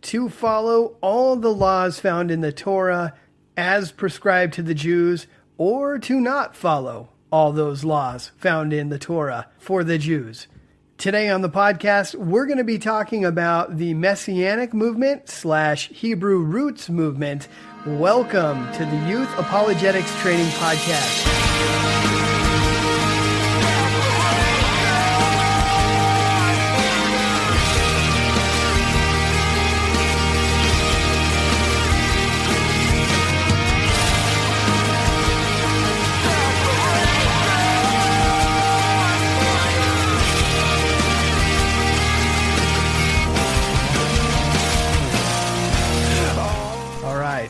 to follow all the laws found in the Torah as prescribed to the Jews, or to not follow all those laws found in the Torah for the Jews. Today on the podcast, we're going to be talking about the Messianic movement / Hebrew Roots movement. Welcome to the Youth Apologetics Training Podcast.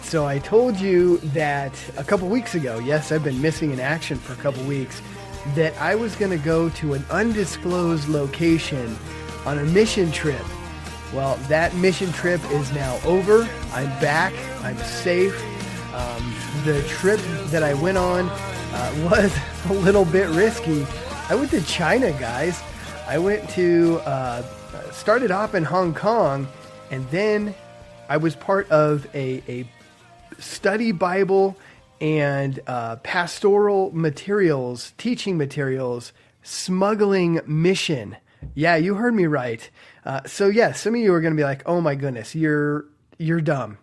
So I told you that a couple weeks ago, yes, I've been missing in action for a couple weeks, that I was going to go to an undisclosed location on a mission trip. Well, that mission trip is now over. I'm back. I'm safe. The trip that I went on was a little bit risky. I went to China, guys. I went to, started off in Hong Kong, and then I was part of a study Bible and pastoral materials, teaching materials, smuggling mission. Yeah, you heard me right. So yeah, some of you are going to be like, "Oh my goodness, you're dumb."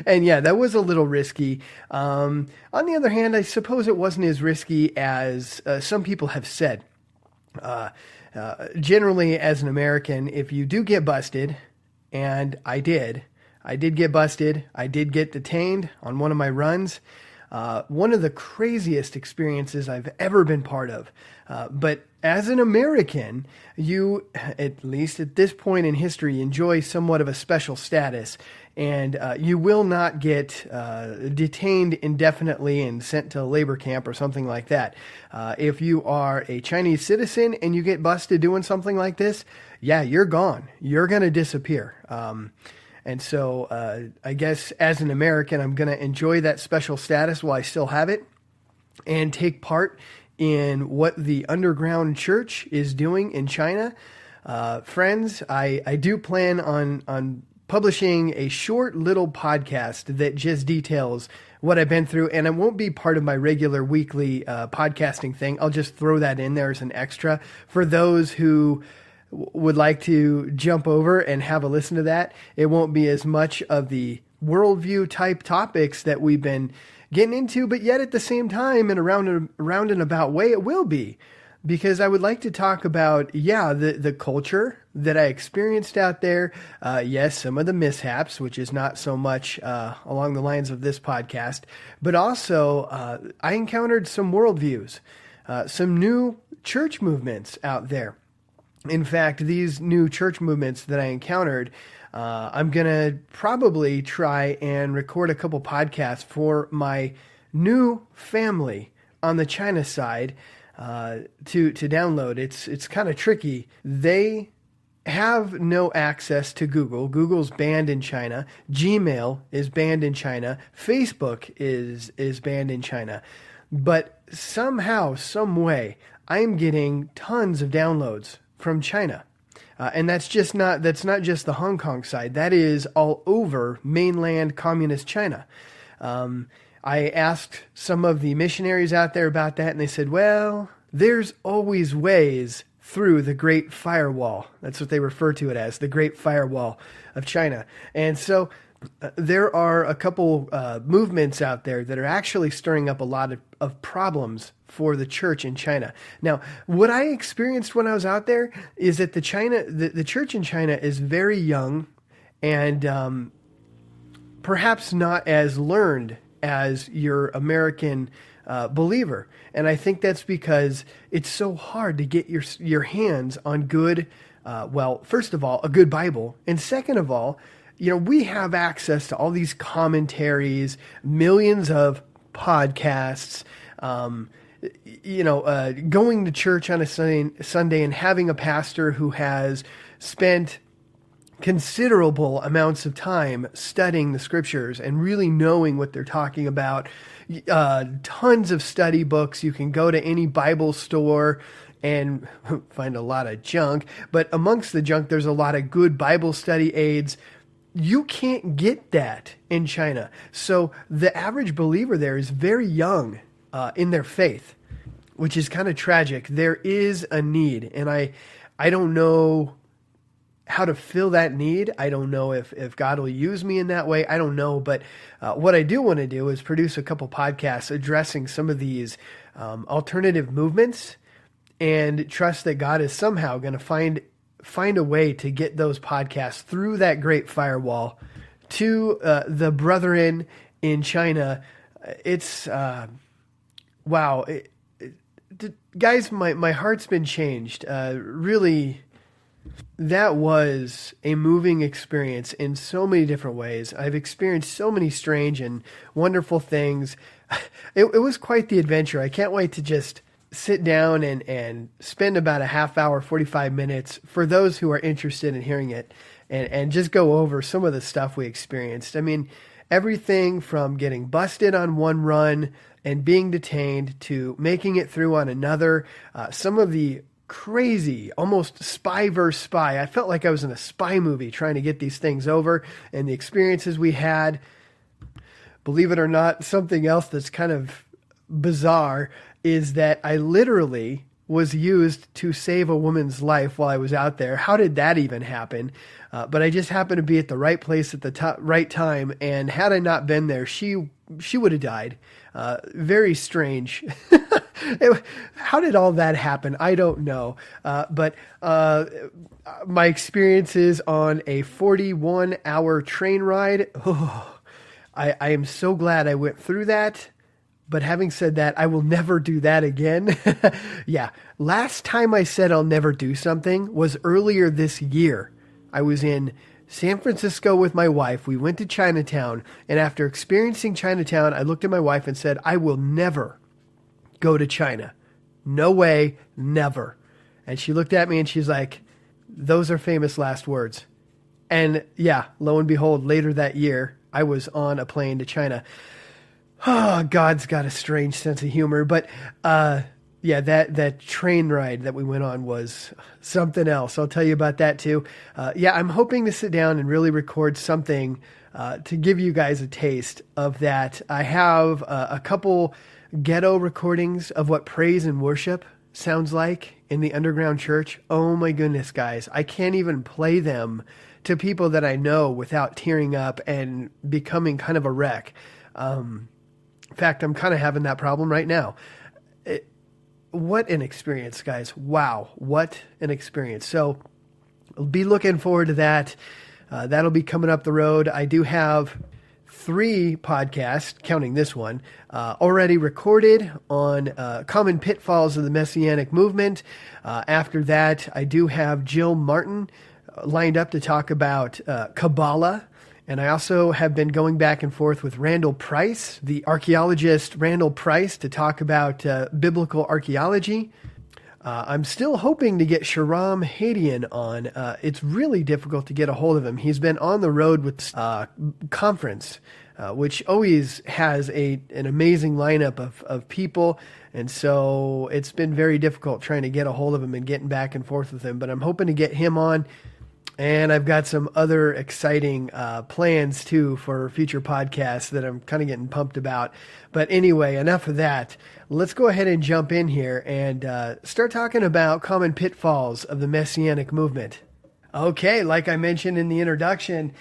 And yeah, that was a little risky. On the other hand, I suppose it wasn't as risky as some people have said. Generally, as an American, if you do get busted, and I did get busted. I did get detained on one of my runs. One of the craziest experiences I've ever been part of. But as an American, you, at least at this point in history, enjoy somewhat of a special status. And you will not get detained indefinitely and sent to a labor camp or something like that. If you are a Chinese citizen and you get busted doing something like this, yeah, you're gone. You're going to disappear. And so I guess as an American, I'm going to enjoy that special status while I still have it and take part in what the underground church is doing in China. Friends, I do plan on publishing a short little podcast that just details what I've been through, and it won't be part of my regular weekly podcasting thing. I'll just throw that in there as an extra for those who would like to jump over and have a listen to that. It won't be as much of the worldview type topics that we've been getting into, but yet at the same time, in a round and about way, it will be. Because I would like to talk about, the culture that I experienced out there. Yes, some of the mishaps, which is not so much along the lines of this podcast, but also I encountered some worldviews, some new church movements out there. In fact, these new church movements that I encountered, I'm going to probably try and record a couple podcasts for my new family on the China side to download. It's kind of tricky. They have no access to Google. Google's banned in China. Gmail is banned in China. Facebook is banned in China. But somehow, some way, I'm getting tons of downloads from China. And that's not just the Hong Kong side. That is all over mainland communist China. I asked some of the missionaries out there about that, and they said, well, there's always ways through the Great Firewall. That's what they refer to it as, the Great Firewall of China. And so there are a couple movements out there that are actually stirring up a lot of problems for the church in China. Now, what I experienced when I was out there is that the church in China is very young and perhaps not as learned as your American believer. And I think that's because it's so hard to get your hands on good, first of all, a good Bible. And second of all, we have access to all these commentaries, millions of podcasts, going to church on a Sunday and having a pastor who has spent considerable amounts of time studying the scriptures and really knowing what they're talking about. Tons of study books. You can go to any Bible store and find a lot of junk, but amongst the junk, there's a lot of good Bible study aids. You can't get that in China. So the average believer there is very young in their faith, which is kind of tragic. There is a need, and I don't know how to fill that need. I don't know if God will use me in that way. I don't know. But what I do want to do is produce a couple podcasts addressing some of these alternative movements, and trust that God is somehow going to find a way to get those podcasts through that great firewall to the brethren in China. It's, wow. Guys, my heart's been changed. Really, that was a moving experience in so many different ways. I've experienced so many strange and wonderful things. It was quite the adventure. I can't wait to just sit down and spend about a half hour, 45 minutes for those who are interested in hearing it, and just go over some of the stuff we experienced. I mean, everything from getting busted on one run and being detained to making it through on another. Some of the crazy, almost spy versus spy. I felt like I was in a spy movie trying to get these things over, and the experiences we had. Believe it or not, something else that's kind of bizarre is that I literally was used to save a woman's life while I was out there. How did that even happen? But I just happened to be at the right place at the right time, and had I not been there, she would have died. Very strange. How did all that happen? I don't know. But my experiences on a 41-hour train ride, I am so glad I went through that. But having said that, I will never do that again. Yeah. Last time I said I'll never do something was earlier this year. I was in San Francisco with my wife. We went to Chinatown. And after experiencing Chinatown, I looked at my wife and said, I will never go to China. No way, never. And she looked at me and she's like, those are famous last words. And yeah, lo and behold, later that year, I was on a plane to China. Oh, God's got a strange sense of humor. But yeah, that train ride that we went on was something else. I'll tell you about that too. Yeah, I'm hoping to sit down and really record something to give you guys a taste of that. I have a couple ghetto recordings of what praise and worship sounds like in the underground church. Oh my goodness, guys. I can't even play them to people that I know without tearing up and becoming kind of a wreck. In fact, I'm kind of having that problem right now. What an experience, guys. Wow. What an experience. So I'll be looking forward to that. That'll be coming up the road. I do have 3 podcasts, counting this one, already recorded on common pitfalls of the Messianic movement. After that, I do have Jill Martin lined up to talk about Kabbalah. And I also have been going back and forth with Randall Price, the archaeologist Randall Price, to talk about biblical archaeology. I'm still hoping to get Sharam Hadian on. It's really difficult to get a hold of him. He's been on the road with conference, which always has an amazing lineup of people. And so it's been very difficult trying to get a hold of him and getting back and forth with him. But I'm hoping to get him on. And I've got some other exciting plans, too, for future podcasts that I'm kind of getting pumped about. But anyway, enough of that. Let's go ahead and jump in here and start talking about common pitfalls of the Messianic movement. Okay, like I mentioned in the introduction,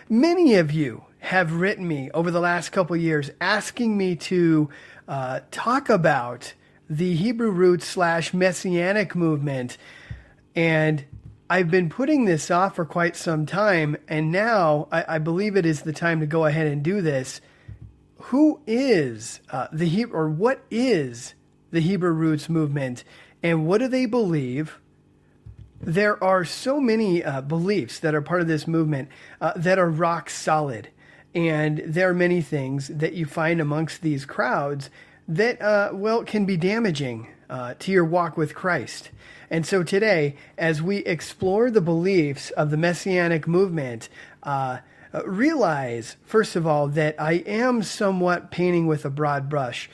many of you have written me over the last couple of years asking me to talk about the Hebrew Roots / Messianic movement. And I've been putting this off for quite some time, and now I believe it is the time to go ahead and do this. Who is what is the Hebrew Roots movement, and what do they believe? There are so many beliefs that are part of this movement that are rock solid, and there are many things that you find amongst these crowds that, can be damaging to your walk with Christ. And so today, as we explore the beliefs of the Messianic movement, Realize, first of all, that I am somewhat painting with a broad brush.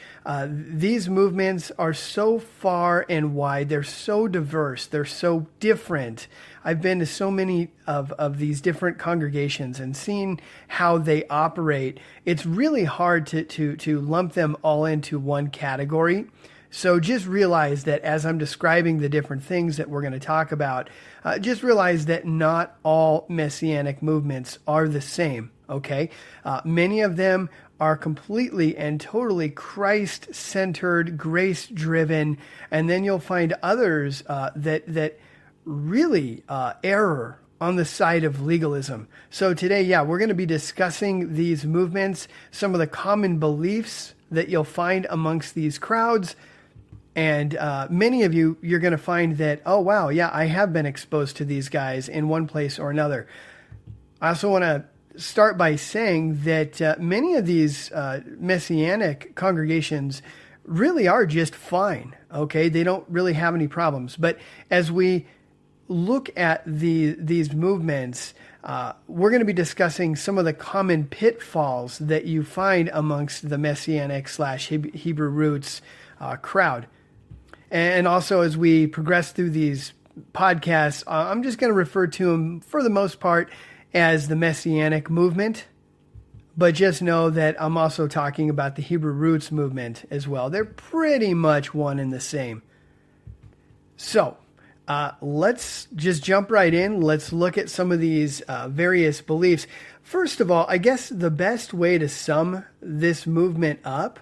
These movements are so far and wide. They're so diverse. They're so different. I've been to so many of these different congregations and seen how they operate. It's really hard to lump them all into one category. So just realize that as I'm describing the different things that we're going to talk about, just realize that not all Messianic movements are the same, okay? Many of them are completely and totally Christ-centered, grace-driven, and then you'll find others that really err on the side of legalism. So today, we're going to be discussing these movements, some of the common beliefs that you'll find amongst these crowds. And many of you're going to find that, oh, wow, I have been exposed to these guys in one place or another. I also want to start by saying that many of these Messianic congregations really are just fine, okay? They don't really have any problems. But as we look at these movements, we're going to be discussing some of the common pitfalls that you find amongst the Messianic/Hebrew Roots crowd. And also, as we progress through these podcasts, I'm just going to refer to them, for the most part, as the Messianic movement. But just know that I'm also talking about the Hebrew Roots movement as well. They're pretty much one and the same. So, let's just jump right in. Let's look at some of these various beliefs. First of all, I guess the best way to sum this movement up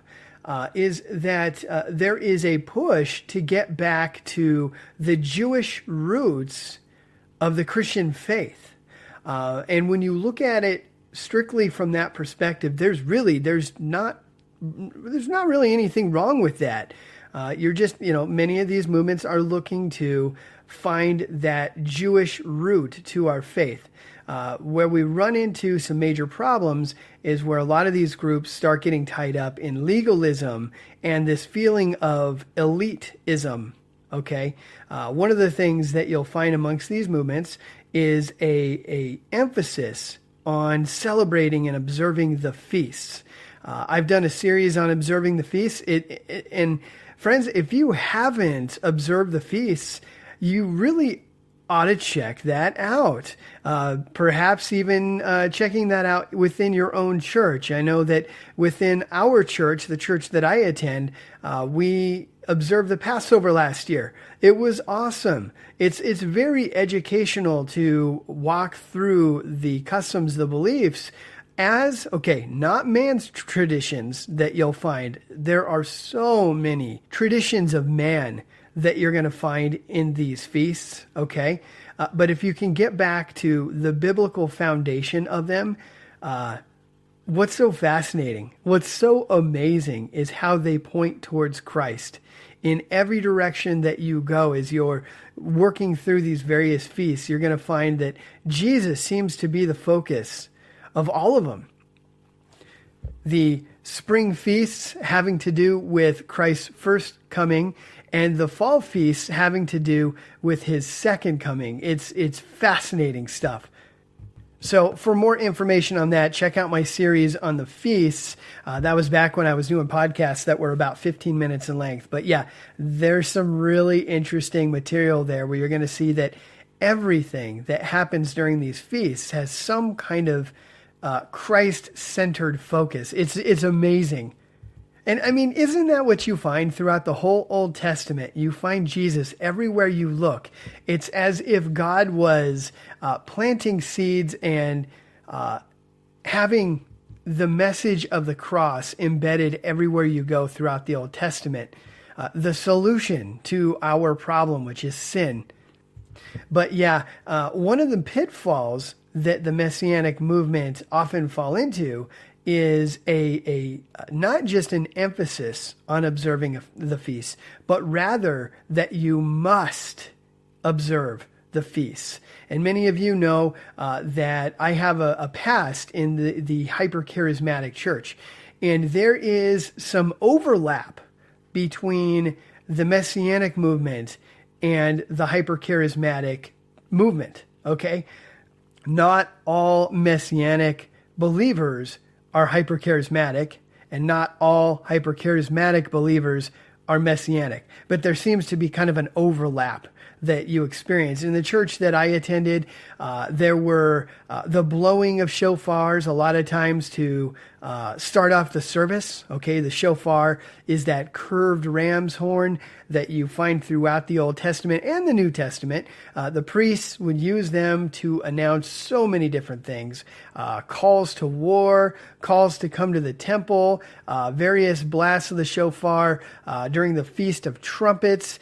is that there is a push to get back to the Jewish roots of the Christian faith. And when you look at it strictly from that perspective, there's not really anything wrong with that. Many of these movements are looking to find that Jewish root to our faith. Where we run into some major problems is where a lot of these groups start getting tied up in legalism and this feeling of elitism, okay? One of the things that you'll find amongst these movements is a emphasis on celebrating and observing the feasts. I've done a series on observing the feasts. And friends, if you haven't observed the feasts, you really ought to check that out. Perhaps even checking that out within your own church. I know that within our church, the church that I attend, we observed the Passover last year. It was awesome. It's very educational to walk through the customs, the beliefs, not man's traditions that you'll find. There are so many traditions of man that you're going to find in these feasts, okay? But if you can get back to the biblical foundation of them, what's so fascinating, what's so amazing is how they point towards Christ. In every direction that you go as you're working through these various feasts, you're going to find that Jesus seems to be the focus of all of them. The spring feasts having to do with Christ's first coming, and the fall feasts having to do with his second coming. It's fascinating stuff. So for more information on that, check out my series on the feasts. That was back when I was doing podcasts that were about 15 minutes in length. But there's some really interesting material there where you're going to see that everything that happens during these feasts has some kind of Christ-centered focus. It's amazing. And I mean, isn't that what you find throughout the whole Old Testament? You find Jesus everywhere you look. It's as if God was planting seeds and having the message of the cross embedded everywhere you go throughout the Old Testament. The solution to our problem, which is sin. But one of the pitfalls that the Messianic movement often fall into is a not just an emphasis on observing the feasts, but rather that you must observe the feasts. And many of you know that I have a past in the hyper-charismatic church, and there is some overlap between the Messianic movement and the hyper-charismatic movement, okay? Not all Messianic believers are hypercharismatic, and not all hypercharismatic believers are Messianic. But there seems to be kind of an overlap that you experience. In the church that I attended, there were the blowing of shofars a lot of times to start off the service. Okay, the shofar is that curved ram's horn that you find throughout the Old Testament and the New Testament. The priests would use them to announce so many different things. Calls to war, calls to come to the temple, various blasts of the shofar during the Feast of Trumpets.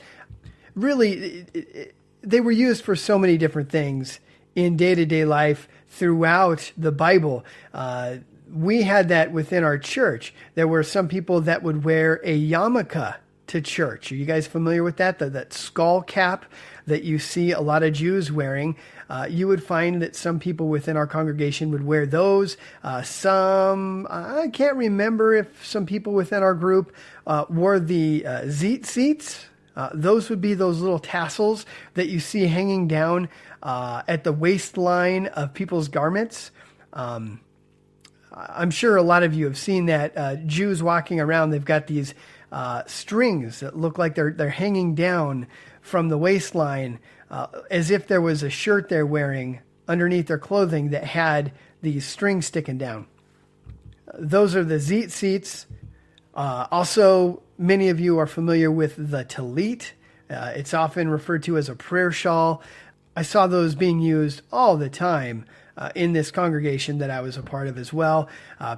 Really, they were used for so many different things in day-to-day life throughout the Bible. We had that within our church. There were some people that would wear a yarmulke to church. Are you guys familiar with that? That skull cap that you see a lot of Jews wearing. You would find that some people within our congregation would wear those. I can't remember if some people within our group wore the tzitzits. Those would be those little tassels that you see hanging down at the waistline of people's garments. I'm sure a lot of you have seen that. Jews walking around, they've got these strings that look like they're hanging down from the waistline, as if there was a shirt they're wearing underneath their clothing that had these strings sticking down. Those are the tzitzits. Also, many of you are familiar with the tallit. It's often referred to as a prayer shawl. I saw those being used all the time in this congregation that I was a part of as well.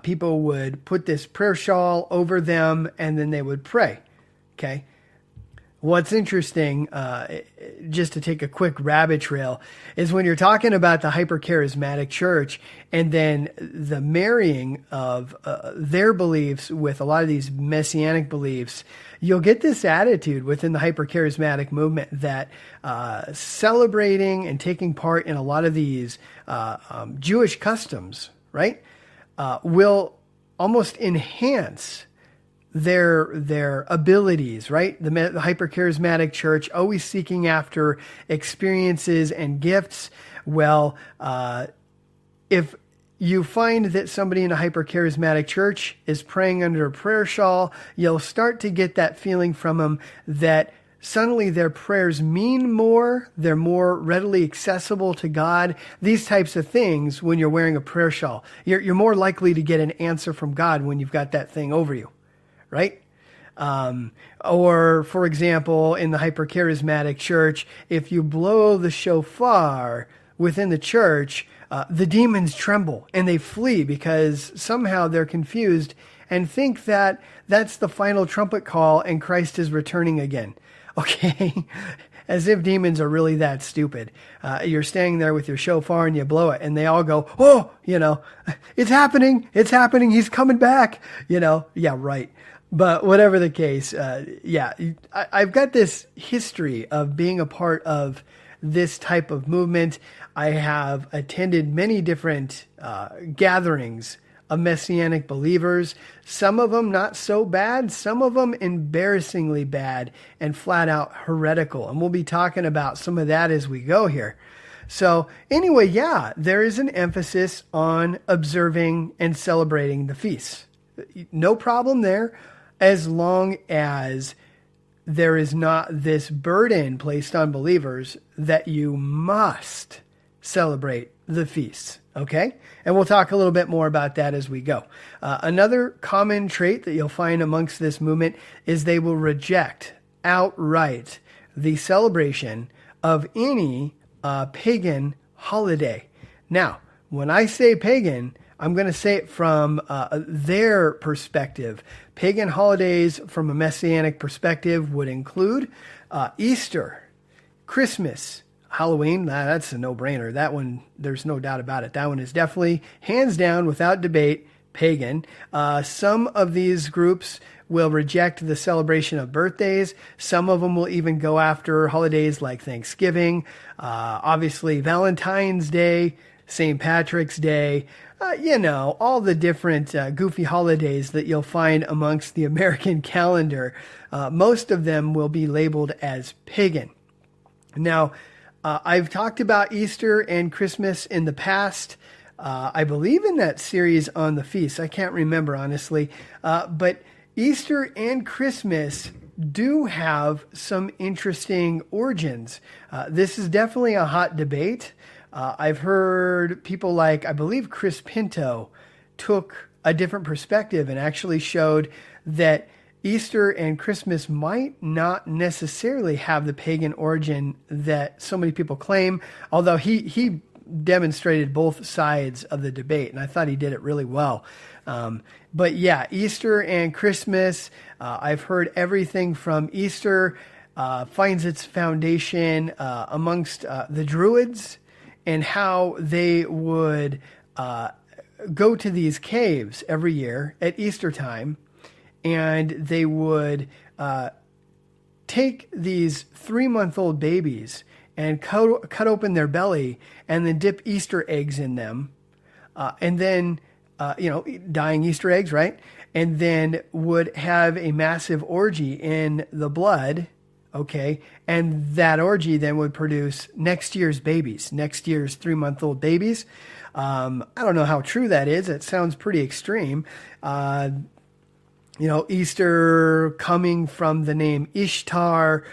People would put this prayer shawl over them and then they would pray. Okay. What's interesting, just to take a quick rabbit trail, is when you're talking about the hypercharismatic church and then the marrying of their beliefs with a lot of these messianic beliefs, you'll get this attitude within the hypercharismatic movement that celebrating and taking part in a lot of these Jewish customs, right, will almost enhance their abilities, right? The hypercharismatic church always seeking after experiences and gifts. Well, if you find that somebody in a hypercharismatic church is praying under a prayer shawl, you'll start to get that feeling from them that suddenly their prayers mean more, they're more readily accessible to God, these types of things when you're wearing a prayer shawl. You're more likely to get an answer from God when you've got that thing over you. Right? Or, for example, in the hypercharismatic church, if you blow the shofar within the church, the demons tremble and they flee because somehow they're confused and think that that's the final trumpet call and Christ is returning again. Okay? As if demons are really that stupid. You're standing there with your shofar and you blow it and they all go, oh, it's happening, he's coming back, yeah, right. But whatever the case, I've got this history of being a part of this type of movement. I have attended many different gatherings of Messianic believers, some of them not so bad, some of them embarrassingly bad and flat out heretical. And we'll be talking about some of that as we go here. So anyway, there is an emphasis on observing and celebrating the feasts. No problem there, as long as there is not this burden placed on believers that you must celebrate the feasts, okay? And we'll talk a little bit more about that as we go. Another common trait that you'll find amongst this movement is they will reject outright the celebration of any pagan holiday. Now, when I say pagan, I'm going to say it from their perspective. Pagan holidays from a Messianic perspective would include Easter, Christmas, Halloween. That's a no-brainer. That one, there's no doubt about it. That one is definitely, hands down, without debate, pagan. Some of these groups will reject the celebration of birthdays. Some of them will even go after holidays like Thanksgiving, obviously Valentine's Day, St. Patrick's Day, all the different goofy holidays that you'll find amongst the American calendar. Most of them will be labeled as pagan. Now, I've talked about Easter and Christmas in the past. I believe in that series on the feast. I can't remember, honestly. But Easter and Christmas do have some interesting origins. This is definitely a hot debate. I've heard people like, I believe Chris Pinto took a different perspective and actually showed that Easter and Christmas might not necessarily have the pagan origin that so many people claim, although he demonstrated both sides of the debate, and I thought he did it really well. But yeah, Easter and Christmas, I've heard everything from Easter finds its foundation amongst the Druids and how they would go to these caves every year at Easter time, and they would take these 3-month-old babies and cut open their belly and then dip Easter eggs in them. And then, dying Easter eggs, right? And then would have a massive orgy in the blood, okay? And that orgy then would produce next year's babies, next year's 3-month-old babies. I don't know how true that is. It sounds pretty extreme. Easter coming from the name Ishtar,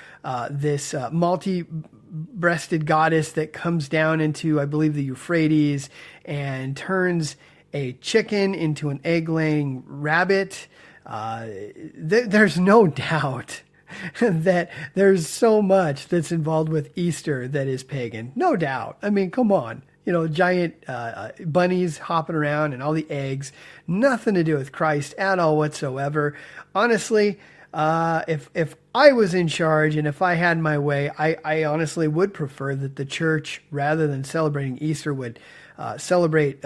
this multi-breasted goddess that comes down into, I believe, the Euphrates and turns a chicken into an egg-laying rabbit. There's no doubt that there's so much that's involved with Easter that is pagan. No doubt. I mean, come on. Giant bunnies hopping around and all the eggs. Nothing to do with Christ at all whatsoever. Honestly, if I was in charge and if I had my way, I honestly would prefer that the church, rather than celebrating Easter, would celebrate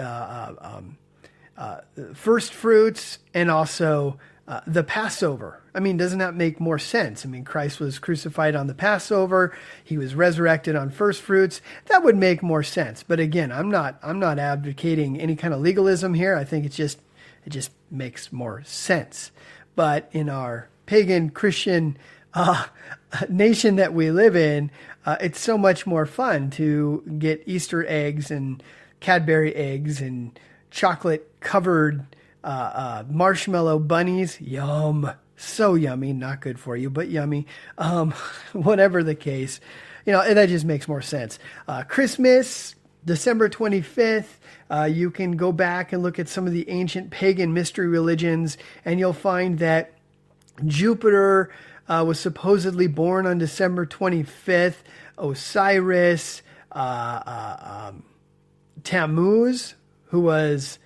first fruits and also the Passover. I mean, doesn't that make more sense? I mean, Christ was crucified on the Passover. He was resurrected on first fruits. That would make more sense. But again, I'm not advocating any kind of legalism here. I think it just makes more sense. But in our pagan Christian nation that we live in, it's so much more fun to get Easter eggs and Cadbury eggs and chocolate covered marshmallow bunnies. Yum. So yummy. Not good for you, but yummy. Whatever the case, that just makes more sense. Christmas, December 25th. You can go back and look at some of the ancient pagan mystery religions, and you'll find that Jupiter was supposedly born on December 25th. Osiris, Tammuz, who was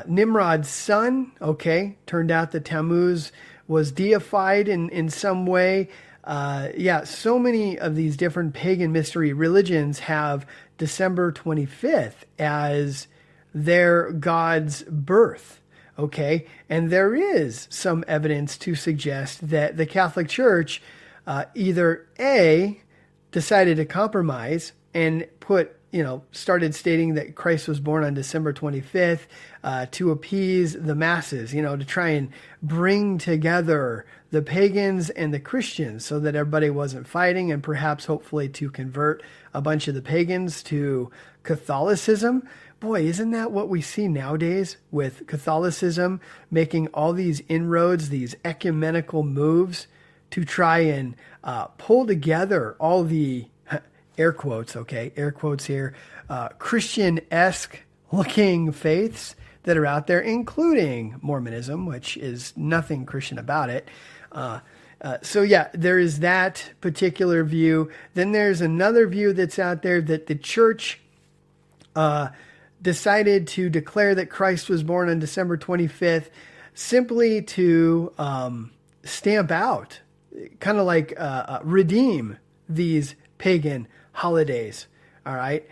Nimrod's son. Okay, turned out that Tammuz was deified in some way. So many of these different pagan mystery religions have December 25th as their god's birth. Okay, and there is some evidence to suggest that the Catholic Church either A, decided to compromise and started stating that Christ was born on December 25th to appease the masses, to try and bring together the pagans and the Christians so that everybody wasn't fighting, and perhaps hopefully to convert a bunch of the pagans to Catholicism. Boy, isn't that what we see nowadays with Catholicism making all these inroads, these ecumenical moves to try and pull together all the air quotes here, Christian-esque looking faiths that are out there, including Mormonism, which is nothing Christian about it. There is that particular view. Then there's another view that's out there that the church decided to declare that Christ was born on December 25th simply to stamp out, kind of like redeem these pagan holidays. All right.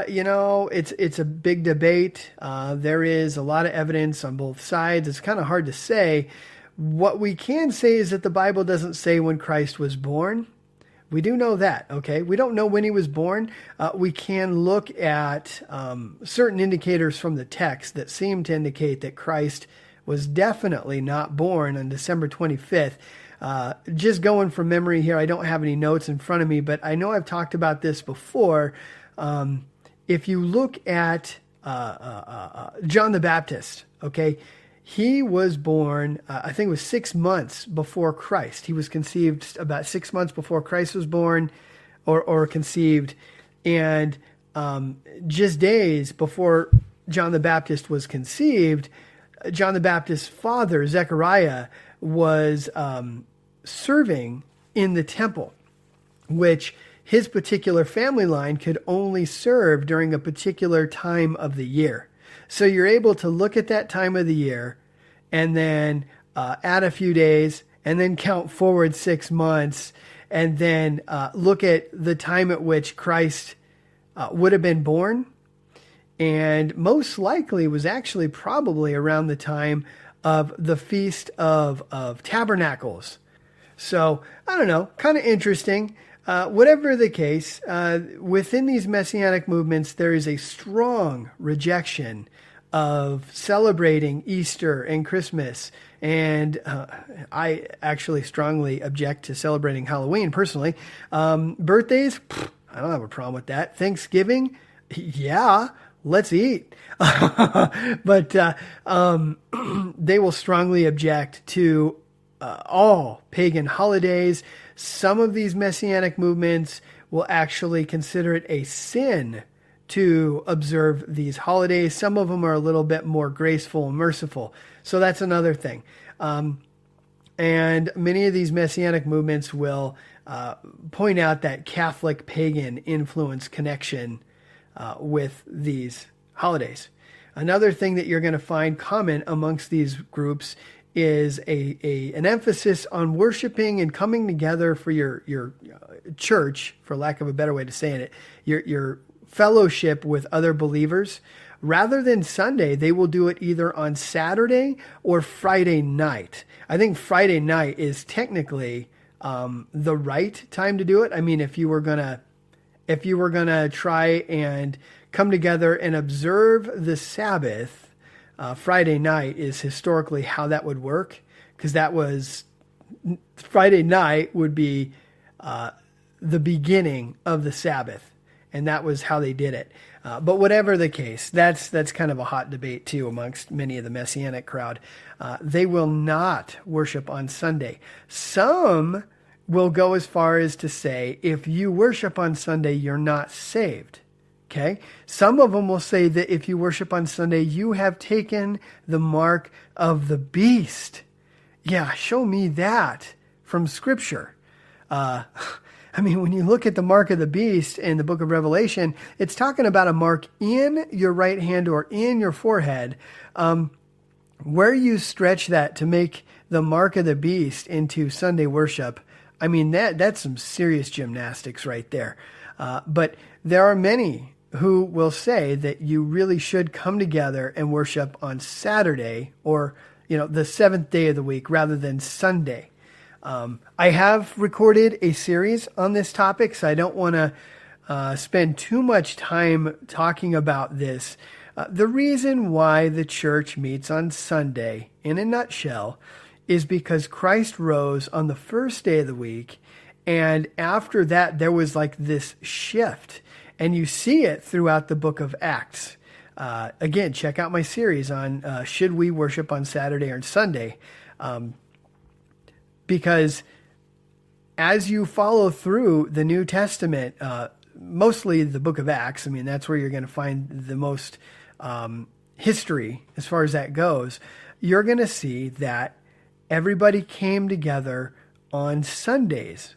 It's a big debate. There is a lot of evidence on both sides. It's kind of hard to say. What we can say is that the Bible doesn't say when Christ was born. We do know that, okay? We don't know when he was born. We can look at certain indicators from the text that seem to indicate that Christ was definitely not born on December 25th. Just going from memory here, I don't have any notes in front of me, but I know I've talked about this before. If you look at John the Baptist, okay, he was born, I think it was 6 months before Christ. He was conceived about 6 months before Christ was born or conceived. And just days before John the Baptist was conceived, John the Baptist's father, Zechariah, was serving in the temple, which his particular family line could only serve during a particular time of the year. So you're able to look at that time of the year and then add a few days and then count forward 6 months and then look at the time at which Christ would have been born. And most likely was actually probably around the time of the Feast of Tabernacles. So, I don't know, kind of interesting. Whatever the case, within these Messianic movements, there is a strong rejection of celebrating Easter and Christmas. And I actually strongly object to celebrating Halloween personally. Birthdays, I don't have a problem with that. Thanksgiving, yeah, let's eat. But they will strongly object to all pagan holidays. Some of these Messianic movements will actually consider it a sin to observe these holidays. Some of them are a little bit more graceful and merciful. So that's another thing. And many of these Messianic movements will point out that Catholic pagan influence connection with these holidays. Another thing that you're going to find common amongst these groups is an emphasis on worshiping and coming together for your church, for lack of a better way to say it, your fellowship with other believers. Rather than Sunday, they will do it either on Saturday or Friday night. I think Friday night is technically the right time to do it. I mean, if you were gonna try and come together and observe the Sabbath, Friday night is historically how that would work, because Friday night would be the beginning of the Sabbath, and that was how they did it. But whatever the case, that's kind of a hot debate too amongst many of the Messianic crowd. They will not worship on Sunday. Some will go as far as to say, if you worship on Sunday, you're not saved. Okay. Some of them will say that if you worship on Sunday, you have taken the mark of the beast. Yeah, show me that from Scripture. I mean, when you look at the mark of the beast in the book of Revelation, it's talking about a mark in your right hand or in your forehead. Where you stretch that to make the mark of the beast into Sunday worship, I mean, that's some serious gymnastics right there. But there are many who will say that you really should come together and worship on Saturday or, the seventh day of the week rather than Sunday. I have recorded a series on this topic, so I don't want to spend too much time talking about this. The reason why the church meets on Sunday, in a nutshell, is because Christ rose on the first day of the week, and after that there was like this shift. And you see it throughout the book of Acts. Again, check out my series on should we worship on Saturday or Sunday? Because as you follow through the New Testament, mostly the book of Acts, I mean, that's where you're going to find the most history as far as that goes. You're going to see that everybody came together on Sundays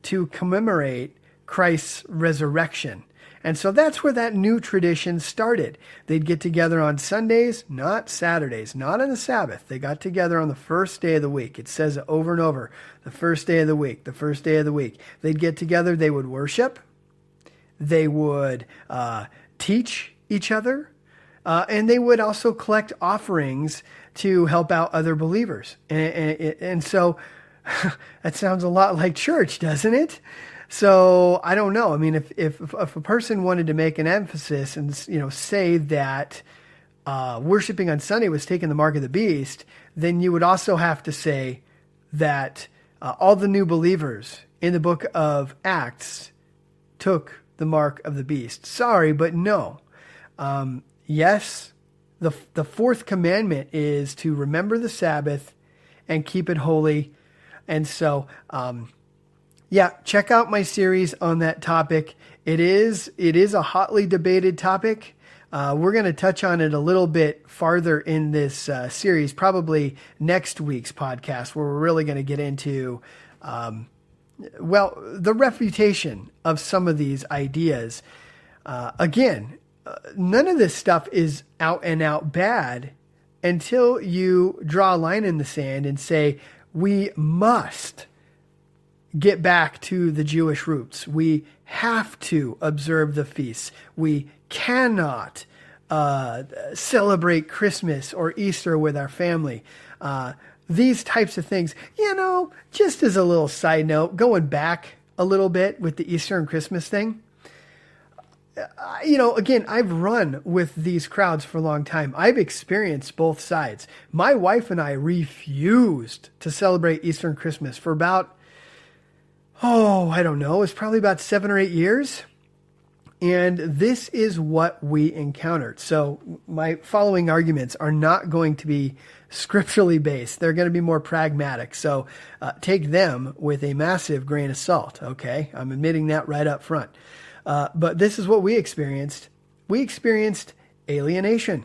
to commemorate Christ's resurrection. And so that's where that new tradition started. They'd get together on Sundays, not Saturdays, not on the Sabbath. They got together on the first day of the week. It says it over and over, the first day of the week, the first day of the week. They'd get together, they would worship, they would teach each other, and they would also collect offerings to help out other believers. And so that sounds a lot like church, doesn't it? So I don't know. I mean, if a person wanted to make an emphasis and say that worshiping on Sunday was taking the mark of the beast, then you would also have to say that all the new believers in the book of Acts took the mark of the beast. Sorry, but no. Yes, the fourth commandment is to remember the Sabbath and keep it holy. And so, check out my series on that topic. It is a hotly debated topic. We're going to touch on it a little bit farther in this series, probably next week's podcast, where we're really going to get into, the refutation of some of these ideas. Again, none of this stuff is out and out bad until you draw a line in the sand and say, we must get back to the Jewish roots. We have to observe the feasts. We cannot celebrate Christmas or Easter with our family. These types of things, just as a little side note, going back a little bit with the Easter and Christmas thing. Again, I've run with these crowds for a long time. I've experienced both sides. My wife and I refused to celebrate Easter and Christmas for about, I don't know, it's probably about 7 or 8 years. And this is what we encountered. So my following arguments are not going to be scripturally based. They're going to be more pragmatic. So take them with a massive grain of salt. Okay. I'm admitting that right up front. But this is what we experienced. We experienced alienation,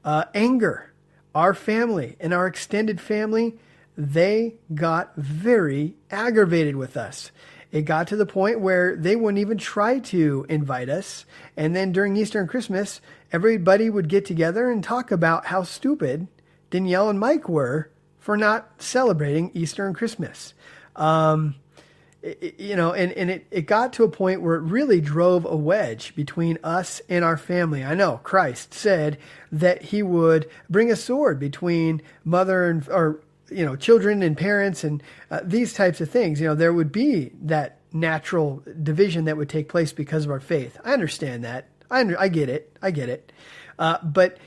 anger. Our family and our extended family, they got very aggravated with us. It got to the point where they wouldn't even try to invite us. And then during Easter and Christmas, everybody would get together and talk about how stupid Danielle and Mike were for not celebrating Easter and Christmas. It got to a point where it really drove a wedge between us and our family. I know Christ said that he would bring a sword between children and parents and these types of things. There would be that natural division that would take place because of our faith. I understand that. I get it. But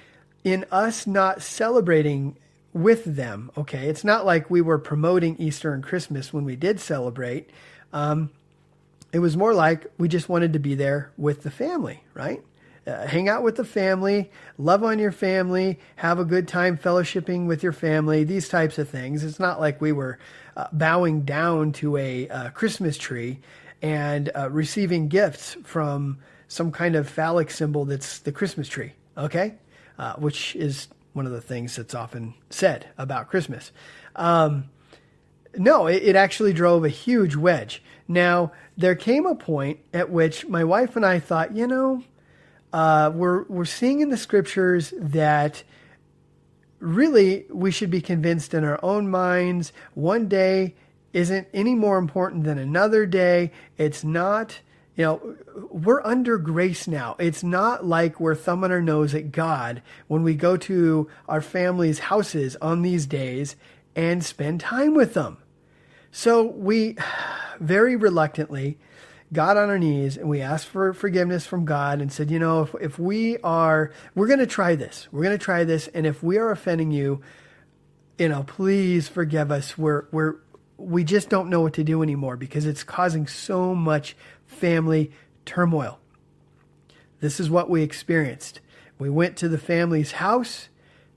in us not celebrating with them, okay, it's not like we were promoting Easter and Christmas when we did celebrate. It was more like we just wanted to be there with the family, right? Hang out with the family, love on your family, have a good time fellowshipping with your family, these types of things. It's not like we were bowing down to a Christmas tree and receiving gifts from some kind of phallic symbol that's the Christmas tree, okay? Which is one of the things that's often said about Christmas. No, it actually drove a huge wedge. Now, there came a point at which my wife and I thought, we're seeing in the scriptures that really we should be convinced in our own minds one day isn't any more important than another day. It's not, we're under grace now. It's not like we're thumbing our nose at God when we go to our family's houses on these days and spend time with them. So we very reluctantly got on our knees and we asked for forgiveness from God and said, if we're going to try this. We're going to try this. And if we are offending you, please forgive us. We just don't know what to do anymore because it's causing so much family turmoil. This is what we experienced. We went to the family's house.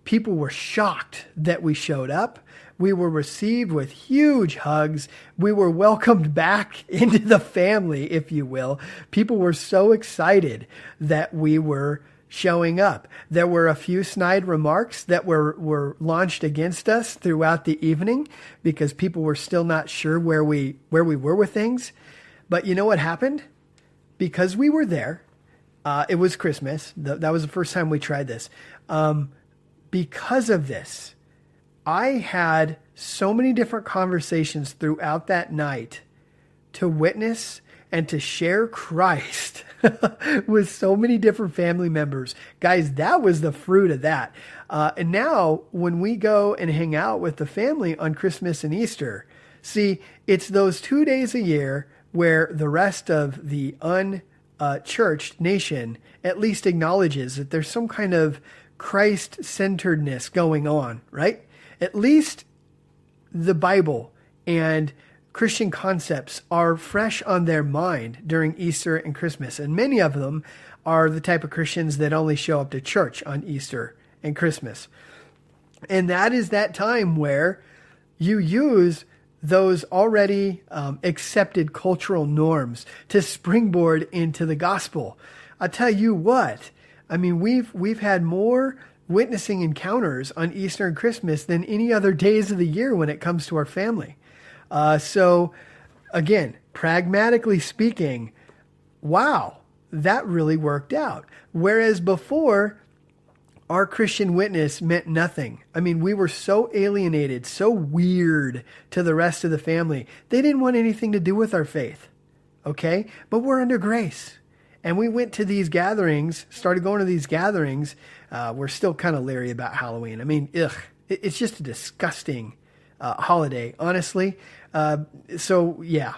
People were shocked that we showed up. We were received with huge hugs. We were welcomed back into the family, if you will. People were so excited that we were showing up. There were a few snide remarks that were launched against us throughout the evening because people were still not sure where we were with things. But you know what happened? Because we were there, it was Christmas. That was the first time we tried this. Because of this, I had so many different conversations throughout that night to witness and to share Christ with so many different family members. Guys, that was the fruit of that. And now when we go and hang out with the family on Christmas and Easter, see, it's those 2 days a year where the rest of the unchurched nation at least acknowledges that there's some kind of Christ-centeredness going on, right? At least the Bible and Christian concepts are fresh on their mind during Easter and Christmas. And many of them are the type of Christians that only show up to church on Easter and Christmas. And that is that time where you use those already accepted cultural norms to springboard into the gospel. I'll tell you what, I mean, we've had more witnessing encounters on Easter and Christmas than any other days of the year when it comes to our family. So again, pragmatically speaking, wow, that really worked out. Whereas before, our Christian witness meant nothing. I mean, we were so alienated, so weird to the rest of the family. They didn't want anything to do with our faith. Okay? But we're under grace. And we went to these gatherings, started going to these gatherings. We're still kind of leery about Halloween. I mean, it's just a disgusting holiday, honestly. So yeah,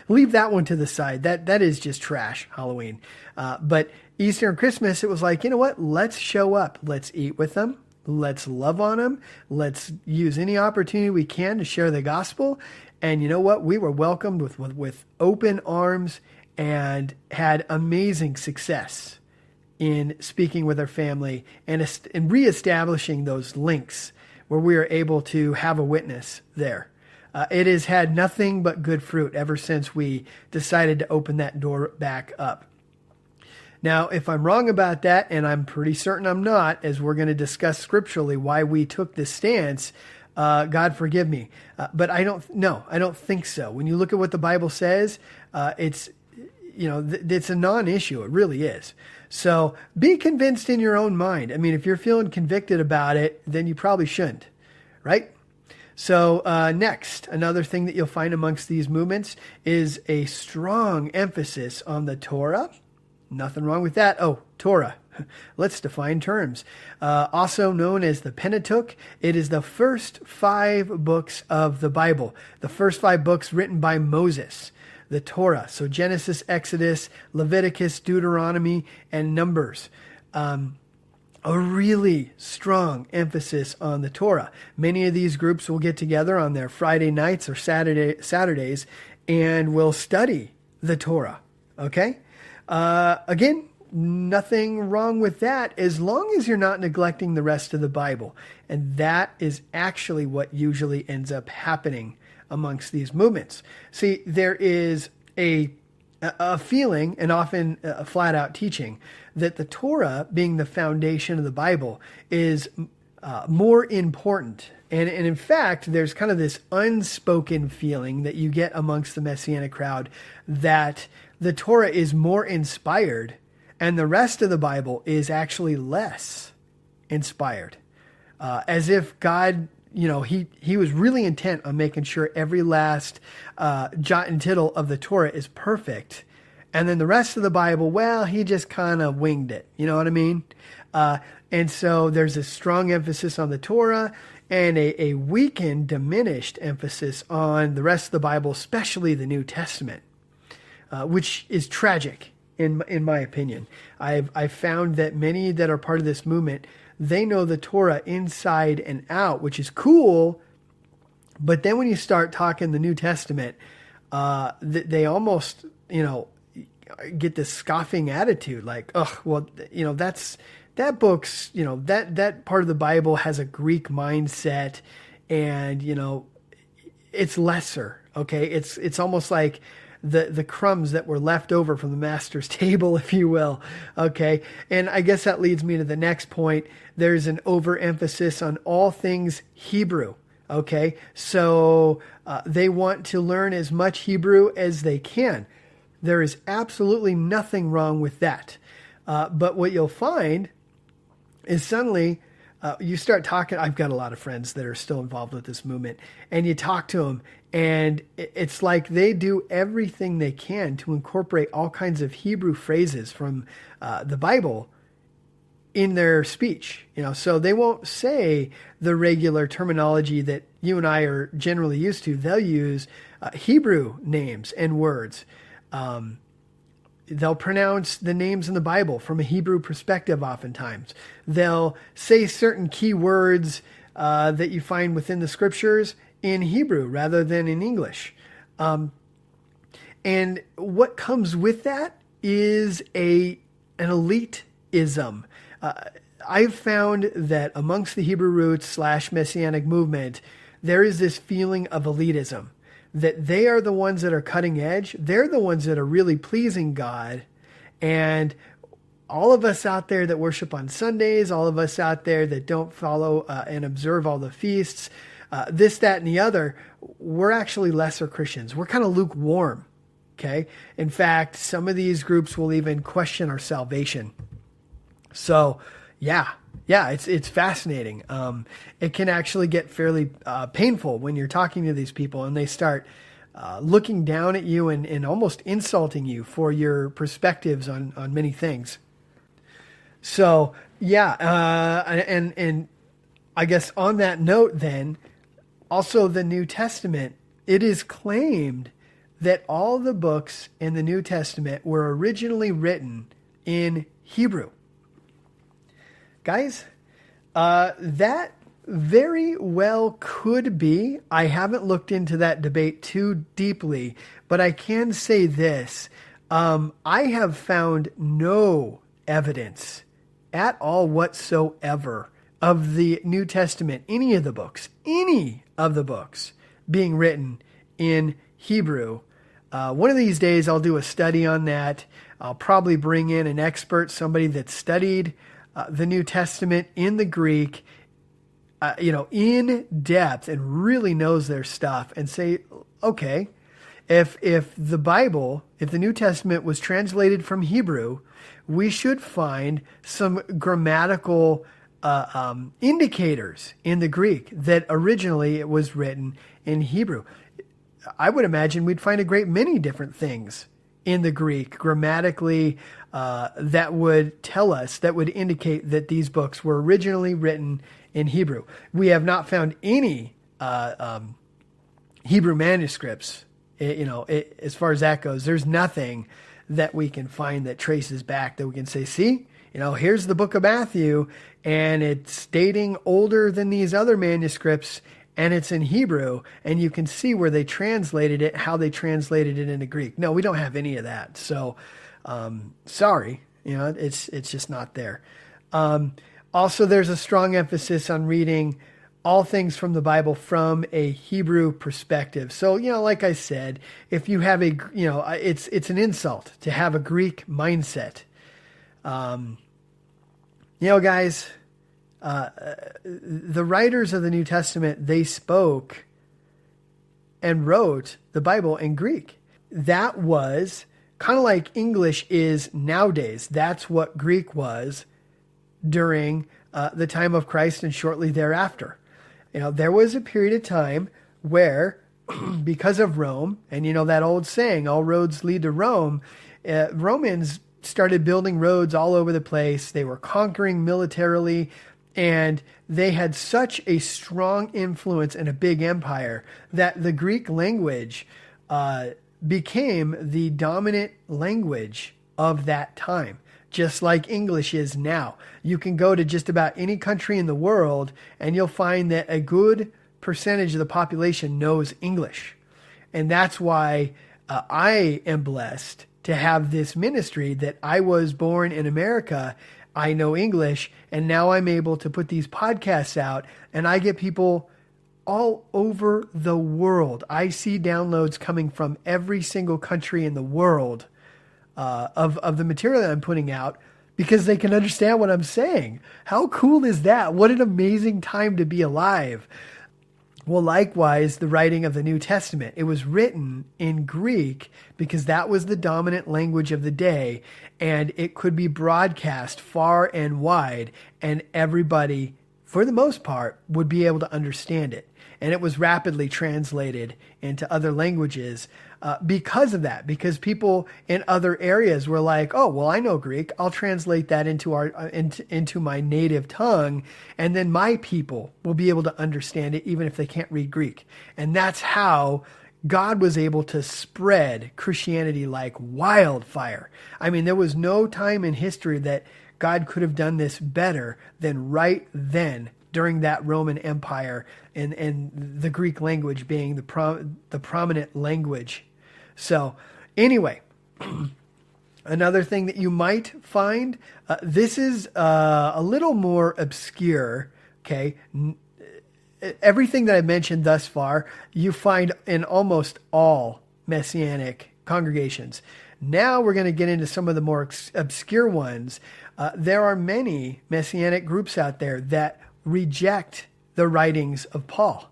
leave that one to the side. That is just trash, Halloween. But Easter and Christmas, it was like, you know what? Let's show up. Let's eat with them. Let's love on them. Let's use any opportunity we can to share the gospel. And you know what? We were welcomed with open arms and had amazing success in speaking with our family and reestablishing those links where we are able to have a witness there. It has had nothing but good fruit ever since we decided to open that door back up. Now, if I'm wrong about that, and I'm pretty certain I'm not, as we're going to discuss scripturally why we took this stance, God forgive me. But I don't think so. When you look at what the Bible says, it's a non-issue. It really is. So be convinced in your own mind. I mean, if you're feeling convicted about it, then you probably shouldn't, right? So next, another thing that you'll find amongst these movements is a strong emphasis on the Torah. Nothing wrong with that. Oh, Torah. Let's define terms. Also known as the Pentateuch, it is the first 5 books of the Bible, the first 5 books written by Moses. The Torah, so Genesis, Exodus, Leviticus, Deuteronomy, and Numbers. A really strong emphasis on the Torah. Many of these groups will get together on their Friday nights or Saturdays and will study the Torah. Okay? Again, nothing wrong with that as long as you're not neglecting the rest of the Bible. And that is actually what usually ends up happening amongst these movements. See, there is a feeling, and often a flat out teaching, that the Torah, being the foundation of the Bible, is more important. And in fact, there's kind of this unspoken feeling that you get amongst the Messianic crowd that the Torah is more inspired and the rest of the Bible is actually less inspired. As if God, he was really intent on making sure every last jot and tittle of the Torah is perfect. And then the rest of the Bible, well, he just kind of winged it. You know what I mean? And so there's a strong emphasis on the Torah and a weakened, diminished emphasis on the rest of the Bible, especially the New Testament, which is tragic in my opinion. I've found that many that are part of this movement, they know the Torah inside and out, which is cool. But then when you start talking the New Testament, they almost, get this scoffing attitude like, oh, well, that book's, that part of the Bible has a Greek mindset and, it's lesser. Okay. It's almost like the crumbs that were left over from the master's table, if you will. Okay. And I guess that leads me to the next point. There's an overemphasis on all things Hebrew. Okay. So they want to learn as much Hebrew as they can. There is absolutely nothing wrong with that. But what you'll find is suddenly you start talking. I've got a lot of friends that are still involved with this movement, and you talk to them, and it's like they do everything they can to incorporate all kinds of Hebrew phrases from the Bible in their speech. So they won't say the regular terminology that you and I are generally used to. They'll use Hebrew names and words. They'll pronounce the names in the Bible from a Hebrew perspective oftentimes. They'll say certain key words that you find within the scriptures in Hebrew rather than in English. And what comes with that is an elitism. I've found that amongst the Hebrew Roots / Messianic movement, there is this feeling of elitism, that they are the ones that are cutting edge. They're the ones that are really pleasing God. And all of us out there that worship on Sundays, all of us out there that don't follow and observe all the feasts, this, that, and the other, we're actually lesser Christians. We're kind of lukewarm. Okay. In fact, some of these groups will even question our salvation. So yeah, it's fascinating. It can actually get fairly painful when you're talking to these people and they start looking down at you and almost insulting you for your perspectives on many things. So yeah, and I guess on that note then, also the New Testament, it is claimed that all the books in the New Testament were originally written in Hebrew. Guys, that very well could be. I haven't looked into that debate too deeply, but I can say this. I have found no evidence at all whatsoever of the New Testament, any of the books being written in Hebrew. One of these days I'll do a study on that. I'll probably bring in an expert, somebody that studied the New Testament in the Greek, in depth and really knows their stuff, and say, okay, if the New Testament was translated from Hebrew, we should find some grammatical indicators in the Greek that originally it was written in Hebrew. I would imagine we'd find a great many different things in the Greek grammatically that would tell us, that would indicate that these books were originally written in Hebrew. We have not found any Hebrew manuscripts, as far as that goes. There's nothing that we can find that traces back that we can say, see, here's the book of Matthew, and it's dating older than these other manuscripts, and it's in Hebrew, and you can see where they translated it, how they translated it into Greek. No, we don't have any of that. So, sorry, it's just not there. Also, there's a strong emphasis on reading all things from the Bible from a Hebrew perspective. So, like I said, if you have it's an insult to have a Greek mindset. Guys, the writers of the New Testament, they spoke and wrote the Bible in Greek. That was kind of like English is nowadays. That's what Greek was during the time of Christ and shortly thereafter. There was a period of time where, because of Rome, and that old saying, all roads lead to Rome, Romans started building roads all over the place. They were conquering militarily, and they had such a strong influence and a big empire that the Greek language became the dominant language of that time, just like English is now. You can go to just about any country in the world, and you'll find that a good percentage of the population knows English. And that's why I am blessed to have this ministry, that I was born in America. I know English, and now I'm able to put these podcasts out, and I get people all over the world. I see downloads coming from every single country in the world of the material that I'm putting out, because they can understand what I'm saying. How cool is that? What an amazing time to be alive. Well, likewise, the writing of the New Testament, it was written in Greek because that was the dominant language of the day, and it could be broadcast far and wide, and everybody, for the most part, would be able to understand it. And it was rapidly translated into other languages because of that, because people in other areas were like, oh, well, I know Greek. I'll translate that into my native tongue, and then my people will be able to understand it even if they can't read Greek. And that's how God was able to spread Christianity like wildfire. I mean, there was no time in history that God could have done this better than right then during that Roman Empire, and the Greek language being the prominent language. So anyway, another thing that you might find, this is a little more obscure, okay? Everything that I mentioned thus far, you find in almost all Messianic congregations. Now we're going to get into some of the more obscure ones. There are many Messianic groups out there that reject the writings of Paul.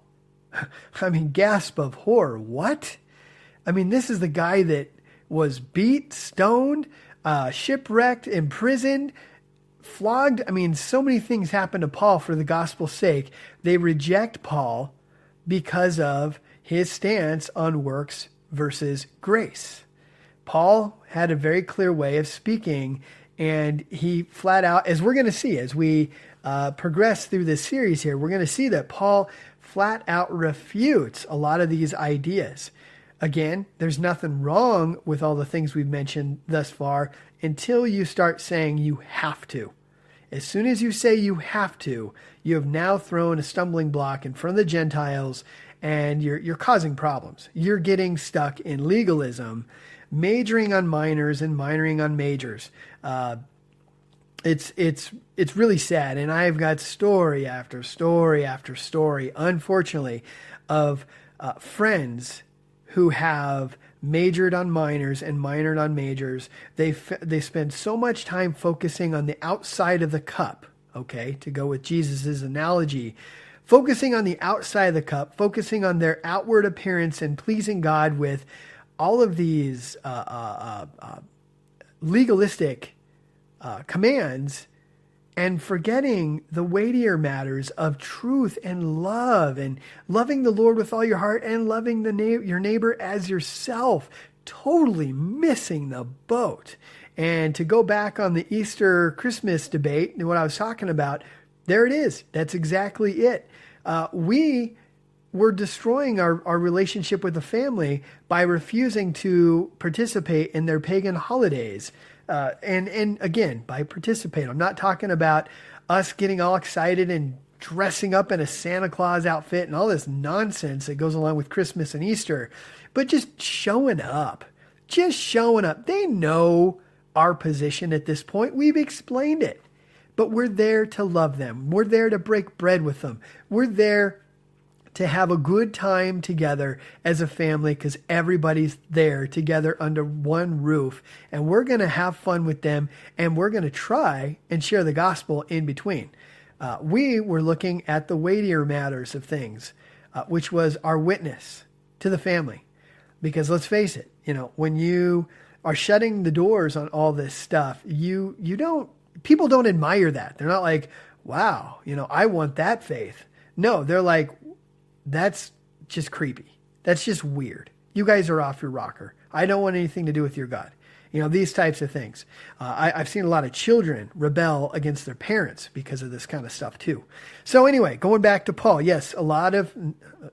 I mean, gasp of horror. What? I mean, this is the guy that was beat, stoned, shipwrecked, imprisoned, flogged. I mean, so many things happened to Paul for the gospel's sake. They reject Paul because of his stance on works versus grace. Paul had a very clear way of speaking, and he flat out, as we're going to see as we progress through this series here, we're going to see that Paul flat out refutes a lot of these ideas. Again, there's nothing wrong with all the things we've mentioned thus far until you start saying you have to. As soon as you say you have to, you have now thrown a stumbling block in front of the Gentiles, and you're causing problems. You're getting stuck in legalism, majoring on minors and minoring on majors. It's really sad, and I've got story after story after story, unfortunately, of friends who have majored on minors and minored on majors. They spend so much time focusing on the outside of the cup, okay, to go with Jesus's analogy, focusing on the outside of the cup, focusing on their outward appearance and pleasing God with all of these legalistic commands, and forgetting the weightier matters of truth and love, and loving the Lord with all your heart and loving your neighbor as yourself. Totally missing the boat. And to go back on the Easter Christmas debate and what I was talking about, there it is. That's exactly it. We were destroying our relationship with the family by refusing to participate in their pagan holidays. And again, by participate, I'm not talking about us getting all excited and dressing up in a Santa Claus outfit and all this nonsense that goes along with Christmas and Easter, but just showing up. Just showing up. They know our position at this point. We've explained it, but we're there to love them. We're there to break bread with them. We're there to have a good time together as a family, because everybody's there together under one roof, and we're going to have fun with them, and we're going to try and share the gospel in between. We were looking at the weightier matters of things, which was our witness to the family. Because let's face it, when you are shutting the doors on all this stuff, people don't admire that. They're not like, wow, I want that faith. No, they're like, that's just creepy. That's just weird. You guys are off your rocker. I don't want anything to do with your God. These types of things. I've seen a lot of children rebel against their parents because of this kind of stuff too. So anyway, going back to Paul, yes,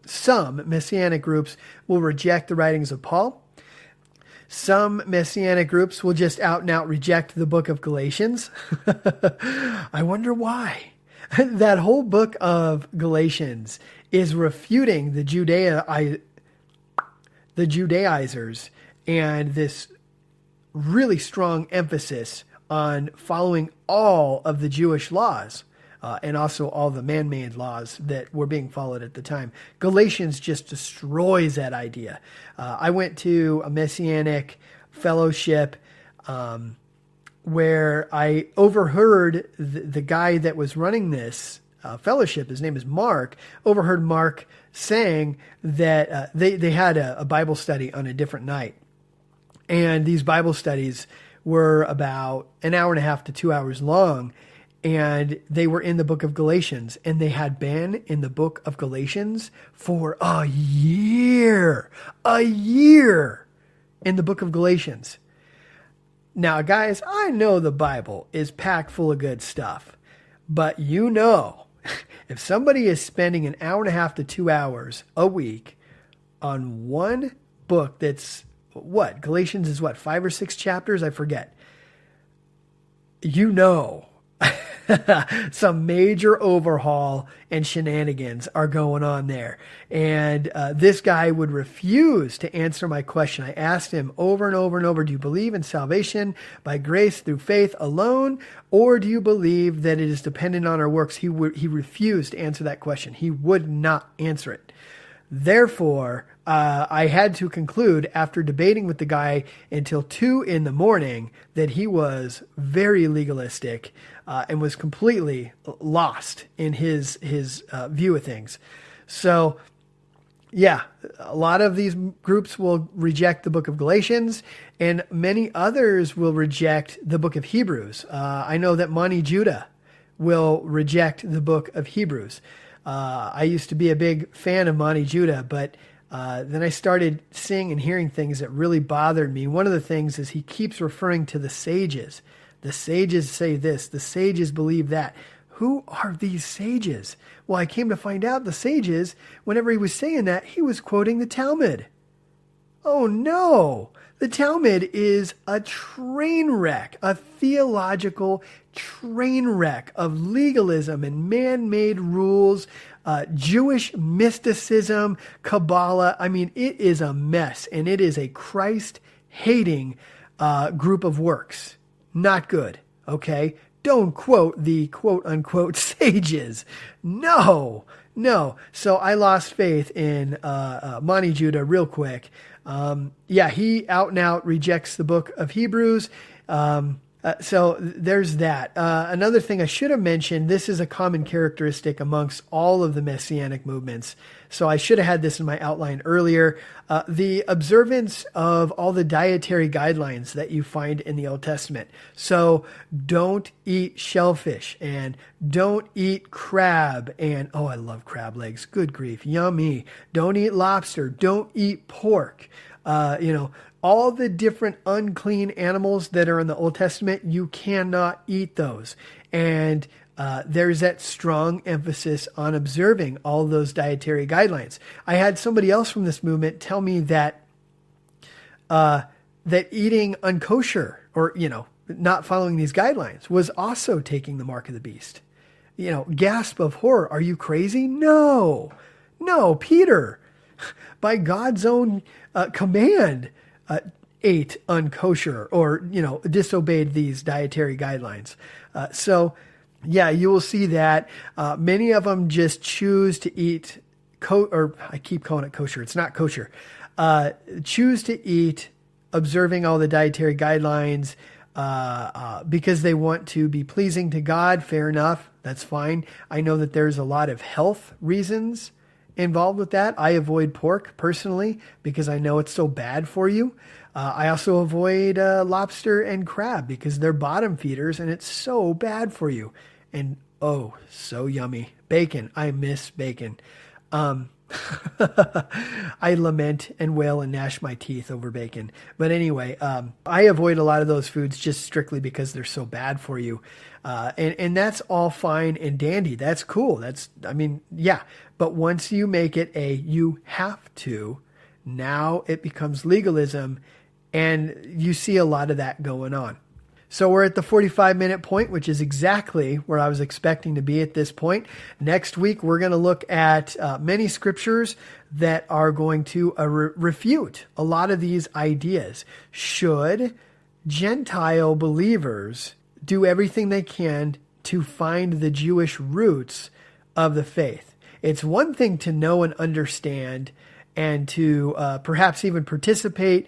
some Messianic groups will reject the writings of Paul. Some Messianic groups will just out and out reject the book of Galatians. I wonder why. That whole book of Galatians is refuting the Judaizers and this really strong emphasis on following all of the Jewish laws and also all the man-made laws that were being followed at the time. Galatians just destroys that idea. I went to a Messianic fellowship where I overheard the guy that was running this fellowship, his name is Mark, overheard Mark saying that they had a Bible study on a different night. And these Bible studies were about an hour and a half to 2 hours long. And they were in the book of Galatians. And they had been in the book of Galatians for a year in the book of Galatians. Now, guys, I know the Bible is packed full of good stuff. But if somebody is spending an hour and a half to 2 hours a week on one book that's Galatians is 5 or 6 chapters? I forget. Some major overhaul and shenanigans are going on there. And this guy would refuse to answer my question. I asked him over and over and over, do you believe in salvation by grace through faith alone? Or do you believe that it is dependent on our works? He refused to answer that question. He would not answer it. Therefore, I had to conclude after debating with the guy until 2 a.m. that he was very legalistic and was completely lost in his view of things. So, yeah, a lot of these groups will reject the book of Galatians, and many others will reject the book of Hebrews. I know that Monty Judah will reject the book of Hebrews. I used to be a big fan of Monty Judah, but then I started seeing and hearing things that really bothered me. One of the things is he keeps referring to the sages. The sages say this, the sages believe that. Who are these sages? Well, I came to find out the sages, whenever he was saying that, he was quoting the Talmud. Oh no! The Talmud is a train wreck, a theological train wreck of legalism and man-made rules, Jewish mysticism, Kabbalah. I mean, it is a mess, and it is a Christ-hating group of works. Not good, okay? Don't quote the quote-unquote sages. No. So I lost faith in Monty Judah real quick. He out and out rejects the book of Hebrews. So there's that. Another thing I should have mentioned, this is a common characteristic amongst all of the Messianic movements. So I should have had this in my outline earlier. The observance of all the dietary guidelines that you find in the Old Testament. So don't eat shellfish and don't eat crab. And, oh, I love crab legs. Good grief. Yummy. Don't eat lobster. Don't eat pork. All the different unclean animals that are in the Old Testament, you cannot eat those. And there's that strong emphasis on observing all those dietary guidelines. I had somebody else from this movement tell me that eating unkosher or, not following these guidelines was also taking the mark of the beast. Gasp of horror. Are you crazy? No, Peter, by God's own command, ate unkosher or, disobeyed these dietary guidelines. You will see that many of them just choose to eat, or I keep calling it kosher. It's not kosher. Choose to eat, observing all the dietary guidelines because they want to be pleasing to God. Fair enough. That's fine. I know that there's a lot of health reasons involved with that. I avoid pork personally because I know it's so bad for you. I also avoid lobster and crab because they're bottom feeders and it's so bad for you. And oh, so yummy. Bacon. I miss bacon. I lament and wail and gnash my teeth over bacon. But anyway, I avoid a lot of those foods just strictly because they're so bad for you. And that's all fine and dandy. That's cool. But once you make it you have to, now it becomes legalism, and you see a lot of that going on. So we're at the 45-minute point, which is exactly where I was expecting to be at this point. Next week, we're going to look at many scriptures that are going to refute a lot of these ideas. Should Gentile believers do everything they can to find the Jewish roots of the faith? It's one thing to know and understand and to perhaps even participate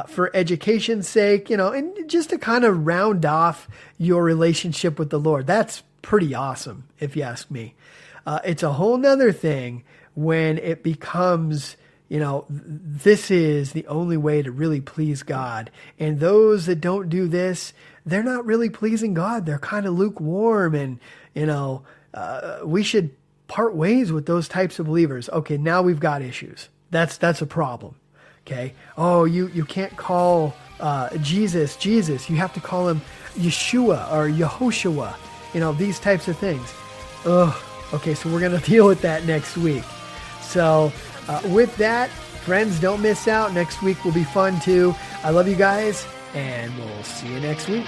for education's sake, and just to kind of round off your relationship with the Lord. That's pretty awesome, if you ask me. It's a whole nother thing when it becomes, this is the only way to really please God. And those that don't do this, they're not really pleasing God. They're kind of lukewarm, and, we should part ways with those types of believers. Okay, now we've got issues. That's a problem. Okay. Oh, you can't call Jesus. You have to call him Yeshua or Yehoshua. These types of things. Okay, so we're going to deal with that next week. So with that, friends, don't miss out. Next week will be fun too. I love you guys, and we'll see you next week.